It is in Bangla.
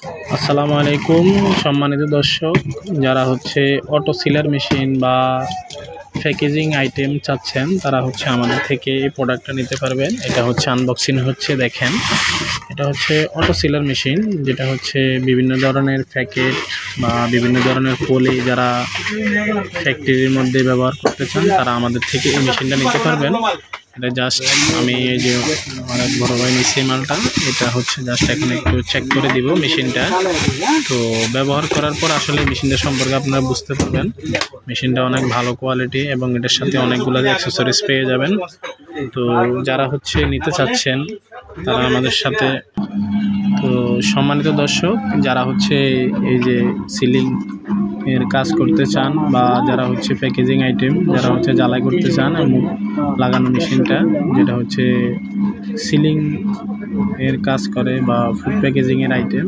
আসসালামু আলাইকুম সম্মানিত দর্শক, যারা হচ্ছে অটো সিলার মেশিন বা প্যাকেজিং আইটেম চাচ্ছেন তারা হচ্ছে আমাদের থেকে এই প্রোডাক্টটা নিতে পারবেন। এটা হচ্ছে আনবক্সিং হচ্ছে, দেখেন এটা হচ্ছে অটো সিলার মেশিন, যেটা হচ্ছে বিভিন্ন ধরনের প্যাকেট বা বিভিন্ন ধরনের পলি যারা ফ্যাক্টরির মধ্যে ব্যবহার করতে চান তারা আমাদের থেকে এই মেশিনটা নিতে পারবেন। এটা জাস্ট আমি এই যে আমার এক বড় ভাই নিচ্ছে মালটা, এটা হচ্ছে জাস্ট এখন একটু চেক করে দিব মেশিনটা। তো ব্যবহার করার পর আসলে মেশিনটা সম্পর্কে আপনারা বুঝতে পারবেন। মেশিনটা অনেক ভালো কোয়ালিটি এবং এটার সাথে অনেকগুলো অ্যাক্সেসরিজ পেয়ে যাবেন। তো যারা হচ্ছে নিতে চাচ্ছেন তারা আমাদের সাথে, তো সম্মানিত দর্শক, যারা হচ্ছে এই যে সিলিং এর কাজ করতে চান বা যারা হচ্ছে প্যাকেজিং আইটেম, যারা হচ্ছে জ্বালাই করতে চান এবং লাগানো মেশিনটা যেটা হচ্ছে সিলিং এর কাজ করে বা ফুড প্যাকেজিং এর আইটেম,